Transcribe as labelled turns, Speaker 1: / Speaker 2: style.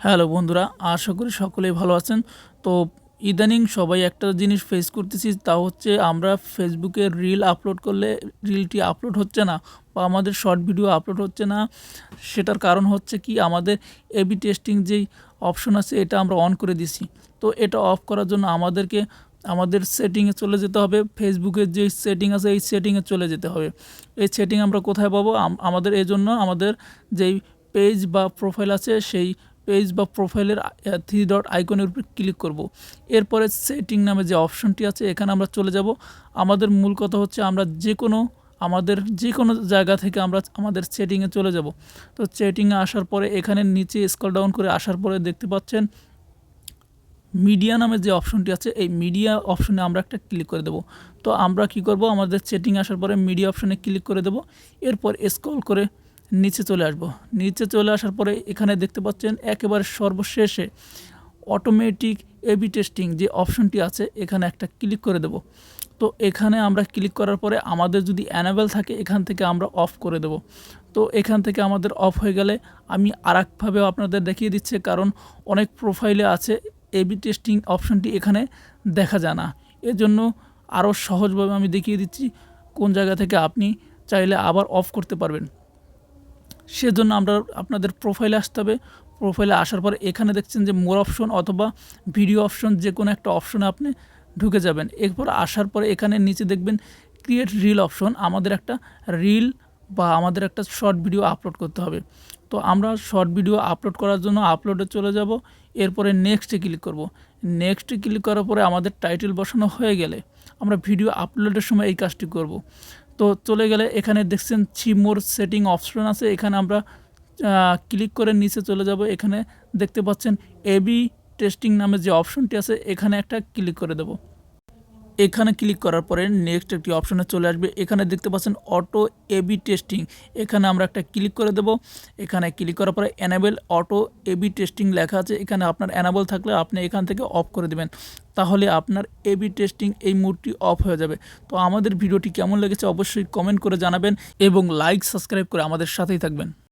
Speaker 1: Hello বন্ধুরা, আশা করি সকলেই ভালো আছেন। তো ইদানিং সবাই একটা জিনিস ফেস করতেছি, তা হচ্ছে আমরা ফেসবুকে রিল আপলোড করলে রিলটি আপলোড হচ্ছে না বা আমাদের শর্ট ভিডিও আপলোড হচ্ছে না। সেটার কারণ হচ্ছে কি, আমাদের এবি টেস্টিং যেই অপশন আছে এটা আমরা অন করে দিছি। তো এটা অফ করার জন্য আমাদেরকে আমাদের সেটিংয়ে চলে যেতে হবে। ফেসবুকের যে সেটিং আছে এই সেটিংয়ে চলে যেতে হবে। এই সেটিং আমরা কোথায় পাবো? আমাদের এজন্য আমাদের যেই পেজ বা প্রোফাইল আছে সেই পেজ বা প্রোফাইলের 3 ডট আইকনের উপর ক্লিক করব। এরপরে সেটিং নামে যে অপশনটি আছে এখানে আমরা চলে যাব। আমাদের মূল কথা হচ্ছে আমরা আমাদের যে কোনো জায়গা থেকে আমরা আমাদের সেটিংয়ে চলে যাব। তো সেটিংয়ে আসার পরে এখানে নিচে স্ক্রল ডাউন করে আসার পরে দেখতে পাচ্ছেন মিডিয়া নামে যে অপশনটি আছে এই মিডিয়া অপশনে আমরা একটা ক্লিক করে দেব। তো আমরা কি করব, আমাদের সেটিং আসার পরে মিডিয়া অপশনে ক্লিক করে দেব। এরপর স্ক্রল করে নিচে চলে আসব। নিচে চলে আসার পরে এখানে দেখতে পাচ্ছেন একেবারে সর্বশেষে অটোমেটিক এবি টেস্টিং যে অপশনটি আছে এখানে একটা ক্লিক করে দেব। তো এখানে আমরা ক্লিক করার পরে আমাদের যদি অ্যানেবল থাকে এখান থেকে আমরা অফ করে দেব। তো এখান থেকে আমাদের অফ হয়ে গেলে আমি আরেকভাবেও আপনাদের দেখিয়ে দিচ্ছি, কারণ অনেক প্রোফাইলে আছে এবি টেস্টিং অপশনটি এখানে দেখা যায় না। এজন্য আরও সহজভাবে আমি দেখিয়ে দিচ্ছি কোন জায়গা থেকে আপনি চাইলে আবার অফ করতে পারবেন। সেজন্য আমরা আপনাদের প্রোফাইলে আসতে হবে। প্রোফাইলে আসার পরে এখানে দেখছেন যে মোর অপশন অথবা ভিডিও অপশন, যে কোনো একটা অপশনে আপনি ঢুকে যাবেন। এরপর আসার পরে এখানে নিচে দেখবেন ক্রিয়েট রিল অপশন। আমাদের একটা রিল বা আমাদের একটা শর্ট ভিডিও আপলোড করতে হবে। তো আমরা শর্ট ভিডিও আপলোড করার জন্য আপলোডে চলে যাব। এরপরে নেক্সটে ক্লিক করব। নেক্সটে ক্লিক করার পরে আমাদের টাইটেল বসানো হয়ে গেলে আমরা ভিডিও আপলোডের সময় এই কাজটি করব। তো চলে গেলে এখানে দেখছেন মোর সেটিং অপশন আছে, এখানে আমরা ক্লিক করে নিচে চলে যাব। এখানে দেখতে পাচ্ছেন এবি টেস্টিং নামে যে অপশনটি আছে এখানে একটা ক্লিক করে দেব। এখানে ক্লিক করার পরে নেক্সট একটি অপশনে চলে আসবে। এখানে দেখতে পাচ্ছেন অটো এবি টেস্টিং, এখানে আমরা একটা ক্লিক করে দেব। এখানে ক্লিক করার পরে এনেবল অটো এবি টেস্টিং লেখা আছে, এখানে আপনার এনেবল থাকলে আপনি এখান থেকে অফ করে দেবেন, তাহলে আপনার এবি টেস্টিং এই মোডটি অফ হয়ে যাবে। তো আমাদের ভিডিওটি কেমন লেগেছে অবশ্যই কমেন্ট করে জানাবেন এবং লাইক সাবস্ক্রাইব করে আমাদের সাথেই থাকবেন।